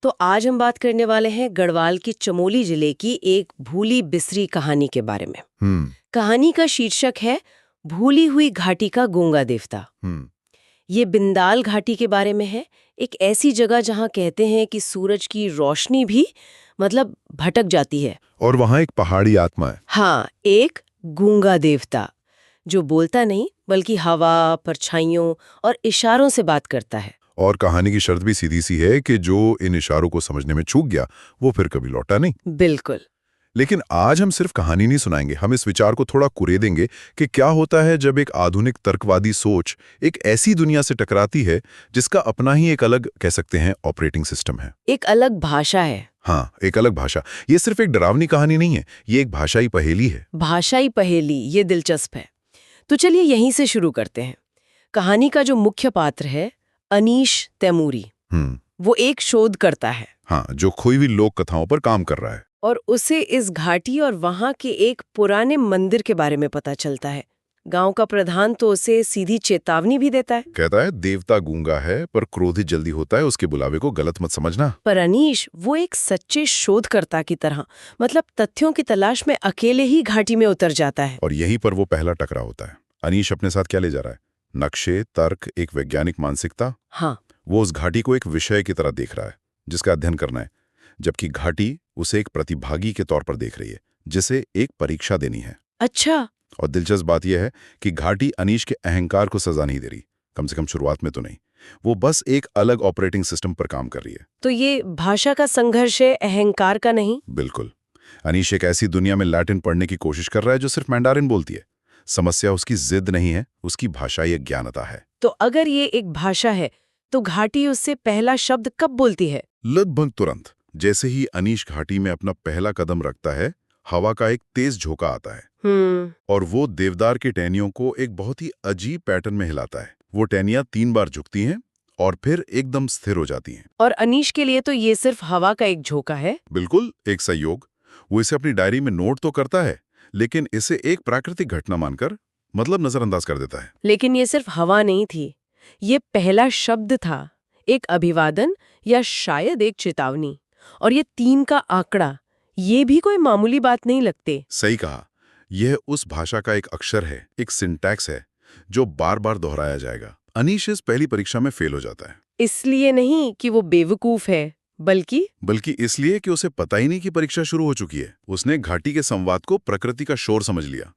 तो आज हम बात करने वाले हैं गढ़वाल की चमोली जिले की एक भूली बिसरी कहानी के बारे में। हम्म। कहानी का शीर्षक है भूली हुई घाटी का गूंगा देवता। हम्म। ये बिंदाल घाटी के बारे में है, एक ऐसी जगह जहां कहते हैं कि सूरज की रोशनी भी भटक जाती है। और वहाँ एक पहाड़ी आत्मा है। हाँ, एक गूंगा देवता जो बोलता नहीं बल्कि हवा, परछाइयों और इशारों से बात करता है। और कहानी की शर्त भी सीधी सी है कि जो इन इशारों को समझने में चूक गया वो फिर कभी लौटा नहीं। बिल्कुल। लेकिन आज हम सिर्फ कहानी नहीं सुनाएंगे, हम इस विचार को थोड़ा कुरेदेंगे कि क्या होता है जब एक आधुनिक तर्कवादी सोच एक ऐसी दुनिया से टकराती है जिसका अपना ही एक अलग, कह सकते हैं, ऑपरेटिंग सिस्टम है। एक अलग भाषा है। हाँ, एक अलग भाषा। ये सिर्फ एक डरावनी कहानी नहीं है, ये एक भाषाई पहेली है। भाषाई पहेली, ये दिलचस्प है। तो चलिए यहीं से शुरू करते हैं। कहानी का जो मुख्य पात्र है अनीश तैमूरी, वो एक शोधकर्ता है। हाँ, जो खोई हुई लोक कथाओं पर काम कर रहा है। और उसे इस घाटी और वहां के एक पुराने मंदिर के बारे में पता चलता है। गांव का प्रधान तो उसे सीधी चेतावनी भी देता है। कहता है देवता गूंगा है पर क्रोधित जल्दी होता है, उसके बुलावे को गलत मत समझना। पर अनीश वो एक सच्चे शोधकर्ता की तरह तथ्यों की तलाश में अकेले ही घाटी में उतर जाता है। और यहीं पर वो पहला टकराव होता है। अनीश अपने साथ क्या ले जा रहा है? नक्शे, तर्क, एक वैज्ञानिक मानसिकता। हाँ। वो उस घाटी को एक विषय की तरह देख रहा है जिसका अध्ययन करना है, जबकि घाटी उसे एक प्रतिभागी के तौर पर देख रही है जिसे एक परीक्षा देनी है। अच्छा। और दिलचस्प बात यह है कि घाटी अनीश के अहंकार को सजा नहीं दे रही, कम से कम शुरुआत में तो नहीं। वो बस एक अलग ऑपरेटिंग सिस्टम पर काम कर रही है। तो ये भाषा का संघर्ष है, अहंकार का नहीं। बिल्कुल। अनीश एक ऐसी दुनिया में लैटिन पढ़ने की कोशिश कर रहा है जो सिर्फ मैंडारिन बोलती है। समस्या उसकी जिद नहीं है, उसकी भाषाई अज्ञानता है। तो अगर ये एक भाषा है तो घाटी उससे पहला शब्द कब बोलती है? लगभग तुरंत। जैसे ही अनीश घाटी में अपना पहला कदम रखता है, हवा का एक तेज झोंका आता है और वो देवदार की टहनियों को एक बहुत ही अजीब पैटर्न में हिलाता है। वो टहनियां 3 बार झुकती हैं और फिर एकदम स्थिर हो जाती हैं। और अनीश के लिए तो ये सिर्फ हवा का एक झोंका है। बिल्कुल एक संयोग। वो इसे अपनी डायरी में नोट तो करता है, लेकिन इसे एक प्राकृतिक घटना मानकर नजरअंदाज कर देता है। लेकिन ये सिर्फ हवा नहीं थी, ये पहला शब्द था, एक अभिवादन या शायद एक चेतावनी। और ये 3 का आंकड़ा, ये भी कोई मामूली बात नहीं लगते। सही कहा। यह उस भाषा का एक अक्षर है, एक सिंटैक्स है जो बार बार दोहराया जाएगा। अनीश इस पहली परीक्षा में फेल हो जाता है। इसलिए नहीं कि वो बेवकूफ है, बल्कि इसलिए कि उसे पता ही नहीं कि परीक्षा शुरू हो चुकी है। उसने घाटी के संवाद को प्रकृति का शोर समझ लिया।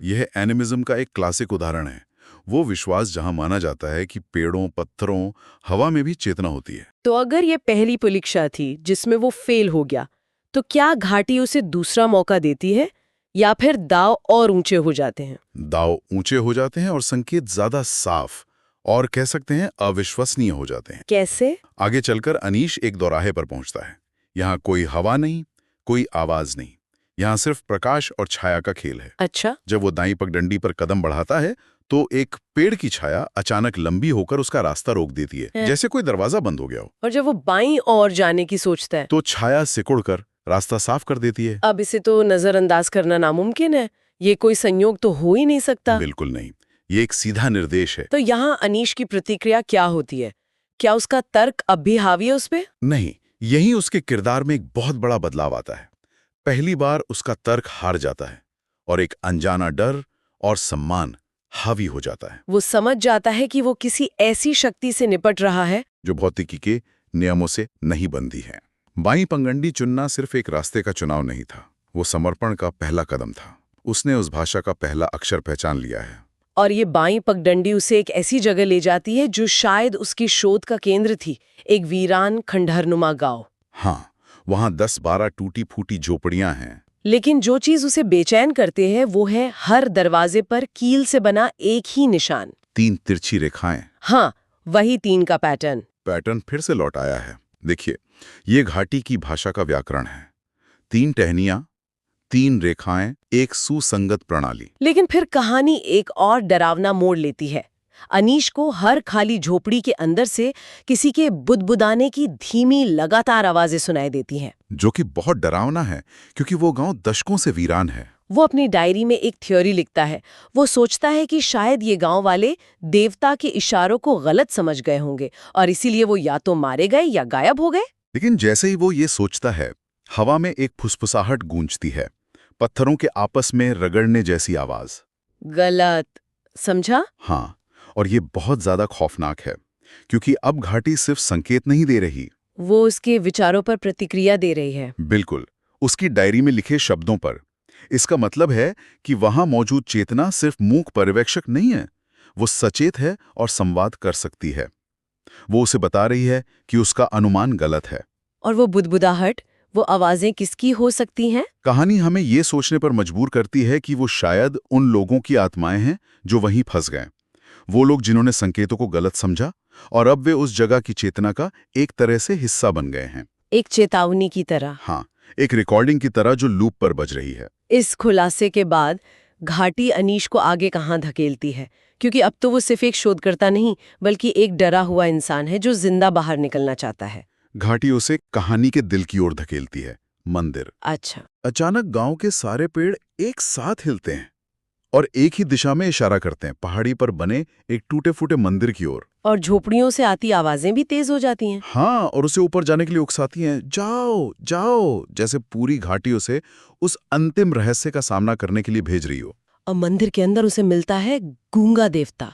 यह एनिमिज्म का एक क्लासिक उदाहरण है। वो विश्वास जहां माना जाता है कि पेड़ों, पत्थरों, हवा में भी चेतना होती है। तो अगर ये पहली परीक्षा थी जिसमें वो फेल हो गया, तो क्या घाटी उसे दूसरा मौका देती है या फिर दाव और ऊंचे हो जाते हैं? दाव ऊंचे हो जाते हैं और संकेत ज्यादा साफ और कह सकते हैं अविश्वसनीय हो जाते हैं। कैसे? आगे चलकर अनीश एक दोराहे पर पहुंचता है। यहाँ कोई हवा नहीं, कोई आवाज नहीं, यहाँ सिर्फ प्रकाश और छाया का खेल है। अच्छा। जब वो दाईं पगडंडी पर कदम बढ़ाता है तो एक पेड़ की छाया अचानक लंबी होकर उसका रास्ता रोक देती है, जैसे कोई दरवाजा बंद हो गया हो। और जब वो बाईं ओर जाने की सोचता है तो छाया सिकुड़कर रास्ता साफ कर देती है। अब इसे तो नजरअंदाज करना नामुमकिन है, ये कोई संयोग तो हो ही नहीं सकता। बिल्कुल नहीं, ये एक सीधा निर्देश है। तो यहाँ अनीश की प्रतिक्रिया क्या होती है? क्या उसका तर्क अब भी हावी है उस पे? नहीं, यही उसके किरदार में एक बहुत बड़ा बदलाव आता है। पहली बार उसका तर्क हार जाता है और एक अनजाना डर और सम्मान हावी हो जाता है। वो समझ जाता है कि वो किसी ऐसी शक्ति से निपट रहा है जो भौतिकी के नियमों से नहीं बंधी है। बाईं पंगंडी चुनना सिर्फ एक रास्ते का चुनाव नहीं था, वो समर्पण का पहला कदम था। उसने उस भाषा का पहला अक्षर पहचान लिया है। और ये बाईं पगडंडी उसे एक ऐसी जगह ले जाती है जो शायद उसकी शोध का केंद्र थी, एक वीरान खंडहरनुमा गांव। हाँ, वहां 10-12 टूटी फूटी झोपड़ियां हैं। लेकिन जो चीज उसे बेचैन करते हैं वो है हर दरवाजे पर कील से बना एक ही निशान, 3 तिरछी रेखाएं। हाँ, वही 3 का पैटर्न फिर से लौट आया है। देखिए, ये घाटी की भाषा का व्याकरण है। 3 टहनियां, 3 रेखाएं, एक सुसंगत प्रणाली। लेकिन फिर कहानी एक और डरावना मोड़ लेती है। अनीश को हर खाली झोपड़ी के अंदर से किसी के बुदबुदाने की धीमी लगातार आवाजें सुनाई देती हैं, जो कि बहुत डरावना है क्योंकि वो गांव दशकों से वीरान है। वो अपनी डायरी में एक थ्योरी लिखता है। वो सोचता है कि शायद ये गांव वाले देवता के इशारों को गलत समझ गए होंगे और इसीलिए वो या तो मारे गए या गायब हो गए। लेकिन जैसे ही वो ये सोचता है, हवा में एक फुसफुसाहट गूंजती है, पत्थरों के आपस में रगड़ने जैसी आवाज। गलत। समझा? हाँ, और ये बहुत ज्यादा खौफनाक है, क्योंकि अब घाटी सिर्फ संकेत नहीं दे रही। वो उसके विचारों पर प्रतिक्रिया दे रही है। बिल्कुल, उसकी डायरी में लिखे शब्दों पर। इसका मतलब है कि वहां मौजूद चेतना सिर्फ मूक पर्यवेक्षक नहीं है, वो सचेत है और संवाद कर सकती है। वो उसे बता रही है कि उसका अनुमान गलत है। और वो बुदबुदाहट, वो आवाजें किसकी हो सकती हैं? कहानी हमें ये सोचने पर मजबूर करती है कि वो शायद उन लोगों की आत्माएं हैं जो वहीं फंस गए। वो लोग जिन्होंने संकेतों को गलत समझा और अब वे उस जगह की चेतना का एक तरह से हिस्सा बन गए हैं। एक चेतावनी की तरह। हाँ, एक रिकॉर्डिंग की तरह जो लूप पर बज रही है। इस खुलासे के बाद घाटी अनीश को आगे कहाँ धकेलती है? क्योंकि अब तो वो सिर्फ एक शोधकर्ता नहीं, बल्कि एक डरा हुआ इंसान है जो जिंदा बाहर निकलना चाहता है। घाटी उसे कहानी के दिल की ओर धकेलती है, मंदिर। अच्छा। अचानक गांव के सारे पेड़ एक साथ हिलते हैं और एक ही दिशा में इशारा करते हैं, पहाड़ी पर बने एक टूटे-फूटे मंदिर की ओर। और झोपड़ियों से आती आवाजें भी तेज हो जाती हैं। हाँ, और उसे ऊपर जाने के लिए उकसाती हैं, जाओ जाओ, जैसे पूरी घाटी उसे उस अंतिम रहस्य का सामना करने के लिए भेज रही हो। और मंदिर के अंदर उसे मिलता है गूंगा देवता,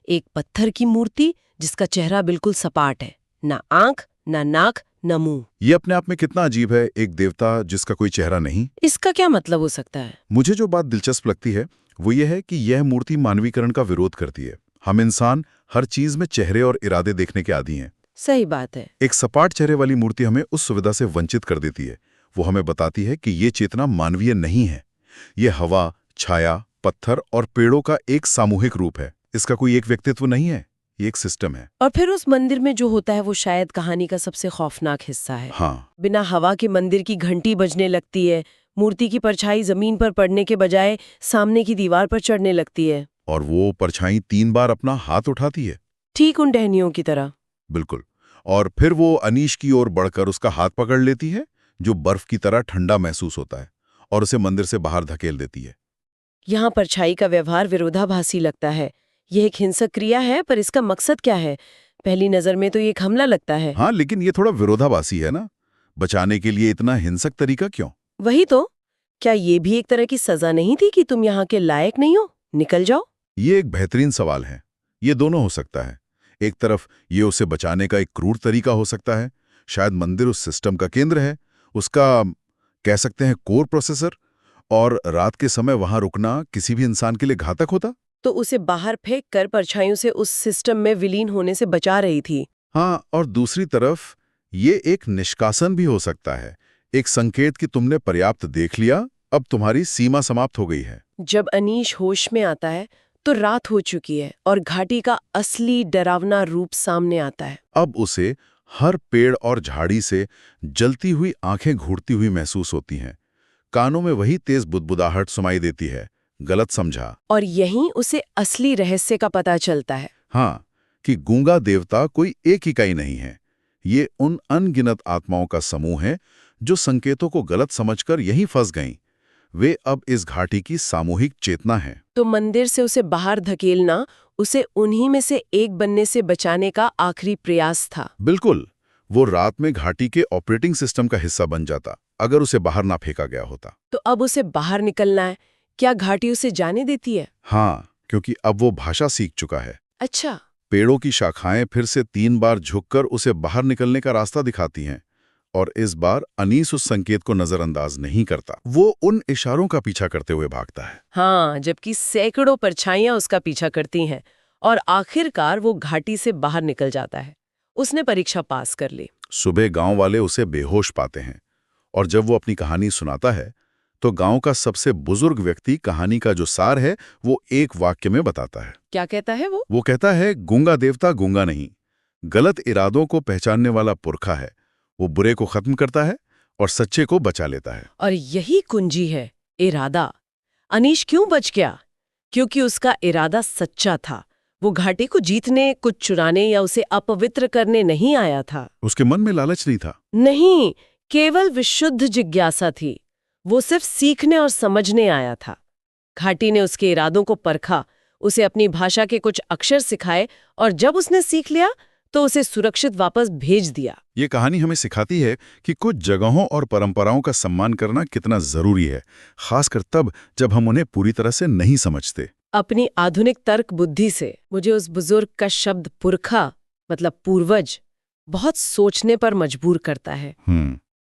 एक पत्थर की मूर्ति जिसका चेहरा बिल्कुल सपाट है, ना आंख, ना नाक, ना मुंह। ये अपने आप में कितना अजीब है, एक देवता जिसका कोई चेहरा नहीं। इसका क्या मतलब हो सकता है? मुझे जो बात दिलचस्प लगती है वो ये है कि यह मूर्ति मानवीकरण का विरोध करती है। हम इंसान हर चीज में चेहरे और इरादे देखने के आदी हैं। सही बात है। एक सपाट चेहरे वाली मूर्ति हमें उस सुविधा से वंचित कर देती है। वो हमें बताती है कि ये चेतना मानवीय नहीं है। ये हवा, छाया, पत्थर और पेड़ों का एक सामूहिक रूप है। इसका कोई एक व्यक्तित्व नहीं है, ये एक सिस्टम है। और फिर उस मंदिर में जो होता है वो शायद कहानी का सबसे खौफनाक हिस्सा है। हाँ, बिना हवा के मंदिर की घंटी बजने लगती है, मूर्ति की परछाई जमीन पर पड़ने के बजाय सामने की दीवार पर चढ़ने लगती है। और वो परछाई 3 बार अपना हाथ उठाती है। ठीक उन टहनियों की तरह। बिल्कुल। और फिर वो अनीश की ओर बढ़कर उसका हाथ पकड़ लेती है, जो बर्फ की तरह ठंडा महसूस होता है, और उसे मंदिर से बाहर धकेल देती है। यहाँ परछाई का व्यवहार विरोधाभासी लगता है। यह एक हिंसक क्रिया है, पर इसका मकसद क्या है? पहली नजर में तो ये एक हमला लगता है। हाँ, लेकिन ये थोड़ा विरोधाभासी है ना। बचाने के लिए इतना हिंसक तरीका क्यों? वही तो। क्या ये भी एक तरह की सजा नहीं थी कि तुम यहाँ के लायक नहीं हो, निकल जाओ? ये एक बेहतरीन सवाल है। ये दोनों हो सकता है। एक तरफ ये उसे बचाने का एक क्रूर तरीका हो सकता है। शायद मंदिर उस सिस्टम का केंद्र है, उसका कह सकते हैं कोर प्रोसेसर, और रात के समय वहां रुकना किसी भी इंसान के लिए घातक होता। तो उसे बाहर फेंक कर परछाइयों से उस सिस्टम में विलीन होने से बचा रही थी। हाँ, और दूसरी तरफ ये एक निष्कासन भी हो सकता है, एक संकेत कि तुमने पर्याप्त देख लिया, अब तुम्हारी सीमा समाप्त हो गई है। जब अनीश होश में आता है तो रात हो चुकी है और घाटी का असली डरावना रूप सामने आता है। अब उसे हर पेड़ और झाड़ी से जलती हुई आंखें घूरती हुई महसूस होती हैं। कानों में वही तेज बुदबुदाहट सुनाई देती है, गलत समझा। और यहीं उसे असली रहस्य का पता चलता है। हाँ, कि गूंगा देवता कोई एक इकाई नहीं है। ये उन अनगिनत आत्माओं का समूह है जो संकेतों को गलत समझकर यहीं फंस गईं। वे अब इस घाटी की सामूहिक चेतना है। तो मंदिर से उसे बाहर धकेलना उसे उन्हीं में से एक बनने से बचाने का आखिरी प्रयास था। बिल्कुल, वो रात में घाटी के ऑपरेटिंग सिस्टम का हिस्सा बन जाता, अगर उसे बाहर ना फेंका गया होता। तो अब उसे बाहर निकलना है। क्या घाटी उसे जाने देती है? हाँ, क्योंकि अब वो भाषा सीख चुका है। अच्छा। पेड़ों की शाखाएं फिर से 3 बार झुककर उसे बाहर निकलने का रास्ता दिखाती हैं, और इस बार अनीस उस संकेत को नजरअंदाज नहीं करता। वो उन इशारों का पीछा करते हुए भागता है। हाँ, जबकि सैकड़ों परछाइयां उसका पीछा करती हैं और आखिरकार वो घाटी से बाहर निकल जाता है। उसने परीक्षा पास कर ली। सुबह गांव वाले उसे बेहोश पाते हैं, और जब वो अपनी कहानी सुनाता है तो गांव का सबसे बुजुर्ग व्यक्ति कहानी का जो सार है वो एक वाक्य में बताता है। क्या कहता है वो? वो कहता है, गूंगा देवता गूंगा नहीं, गलत इरादों को पहचानने वाला पुरखा है। वो बुरे को खत्म करता है और सच्चे को बचा लेता है। और यही कुंजी है, इरादा। अनीश क्यों बच गया? क्योंकि उसका इरादा सच्चा था। वो घाटी को जीतने, कुछ चुराने या उसे अपवित्र करने नहीं आया था। उसके मन में लालच नहीं था। नहीं, केवल विशुद्ध जिज्ञासा थी। वो सिर्फ सीखने और समझने आया था। घाटी ने उसके इरादों को परखा, उसे अपनी भाषा के कुछ अक्षर सिखाए, और जब उसने सीख लिया तो उसे सुरक्षित वापस भेज दिया। ये कहानी हमें सिखाती है कि कुछ जगहों और परंपराओं का सम्मान करना कितना जरूरी है, खासकर तब जब हम उन्हें पूरी तरह से नहीं समझते। अपनी आधुनिक तर्क बुद्धि से मुझे उस बुजुर्ग का शब्द पुरखा मतलब पूर्वज बहुत सोचने पर मजबूर करता है।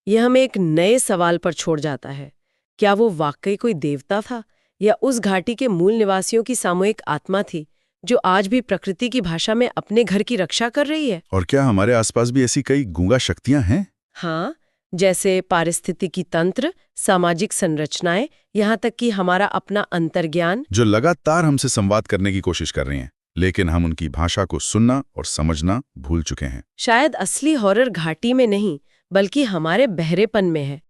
यह हमें एक नए सवाल पर छोड़ जाता है। क्या वो वाकई कोई देवता था या उस घाटी के मूल निवासियों की सामूहिक आत्मा थी जो आज भी प्रकृति की भाषा में अपने घर की रक्षा कर रही है? और क्या हमारे आसपास भी ऐसी कई गूंगा शक्तियां हैं? हाँ, जैसे पारिस्थितिकी तंत्र, सामाजिक संरचनाएं, यहाँ तक कि हमारा अपना अंतर्ज्ञान, जो लगातार हमसे संवाद करने की कोशिश कर रही हैं, लेकिन हम उनकी भाषा को सुनना और समझना भूल चुके हैं। शायद असली हॉरर घाटी में नहीं बल्कि हमारे बहरेपन में है।